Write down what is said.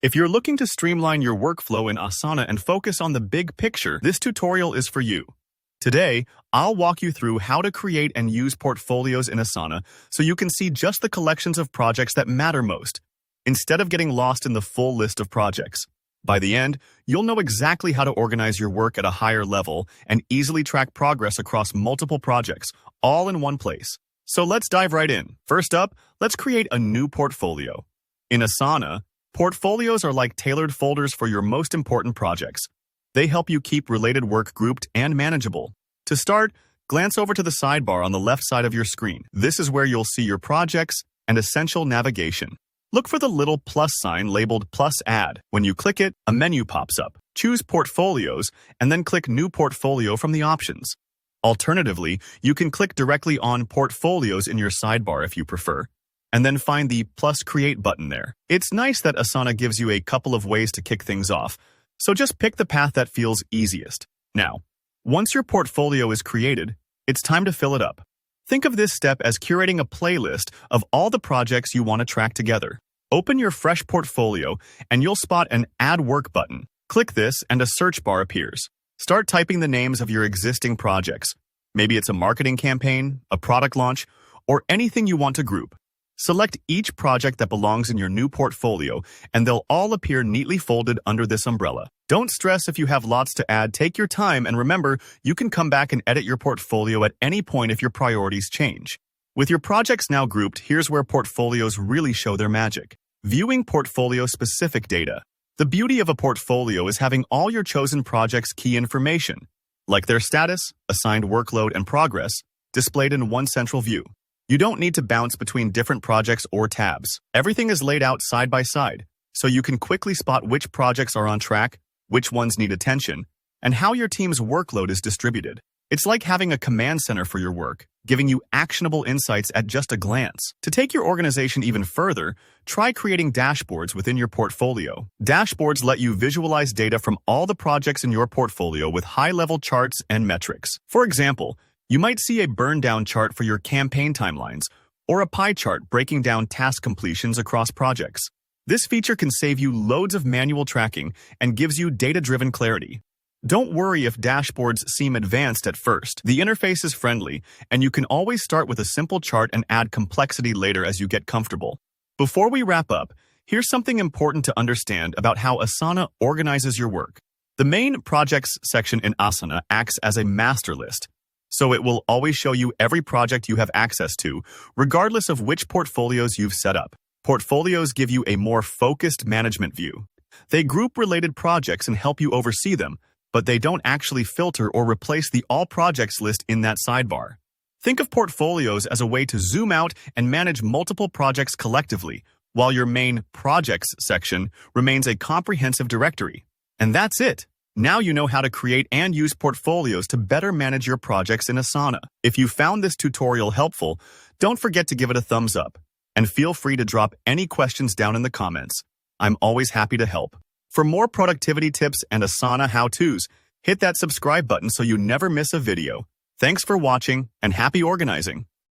If you're looking to streamline your workflow in Asana and focus on the big picture, this tutorial is for you. Today, I'll walk you through how to create and use portfolios in Asana so you can see just the collections of projects that matter most, instead of getting lost in the full list of projects. By the end, you'll know exactly how to organize your work at a higher level and easily track progress across multiple projects, all in one place. So let's dive right in. First up, let's create a new portfolio. In Asana, portfolios are like tailored folders for your most important projects. They help you keep related work grouped and manageable. To start, glance over to the sidebar on the left side of your screen. This is where you'll see your projects and essential navigation. Look for the little plus sign labeled Plus Add. When you click it, a menu pops up. Choose Portfolios and then click New Portfolio from the options. Alternatively, you can click directly on Portfolios in your sidebar if you prefer, and then find the plus Create button there. It's nice that Asana gives you a couple of ways to kick things off, so just pick the path that feels easiest. Now, once your portfolio is created, it's time to fill it up. Think of this step as curating a playlist of all the projects you want to track together. Open your fresh portfolio and you'll spot an Add Work button. Click this and a search bar appears. Start typing the names of your existing projects. Maybe it's a marketing campaign, a product launch, or anything you want to group. Select each project that belongs in your new portfolio, and they'll all appear neatly folded under this umbrella. Don't stress if you have lots to add. Take your time, and remember, you can come back and edit your portfolio at any point if your priorities change. With your projects now grouped, here's where portfolios really show their magic. Viewing portfolio-specific data. The beauty of a portfolio is having all your chosen projects' key information, like their status, assigned workload, and progress, displayed in one central view. You don't need to bounce between different projects or tabs. Everything is laid out side by side, so you can quickly spot which projects are on track, which ones need attention, and how your team's workload is distributed. It's like having a command center for your work, giving you actionable insights at just a glance. To take your organization even further, try creating dashboards within your portfolio. Dashboards let you visualize data from all the projects in your portfolio with high-level charts and metrics. For example, you might see a burn-down chart for your campaign timelines, or a pie chart breaking down task completions across projects. This feature can save you loads of manual tracking and gives you data-driven clarity. Don't worry if dashboards seem advanced at first. The interface is friendly, and you can always start with a simple chart and add complexity later as you get comfortable. Before we wrap up, here's something important to understand about how Asana organizes your work. The main Projects section in Asana acts as a master list, so it will always show you every project you have access to, regardless of which portfolios you've set up. Portfolios give you a more focused management view. They group related projects and help you oversee them, but they don't actually filter or replace the All Projects list in that sidebar. Think of portfolios as a way to zoom out and manage multiple projects collectively, while your main Projects section remains a comprehensive directory. And that's it. Now you know how to create and use portfolios to better manage your projects in Asana. If you found this tutorial helpful, don't forget to give it a thumbs up, and feel free to drop any questions down in the comments. I'm always happy to help. For more productivity tips and Asana how-tos, hit that subscribe button so you never miss a video. Thanks for watching, and happy organizing!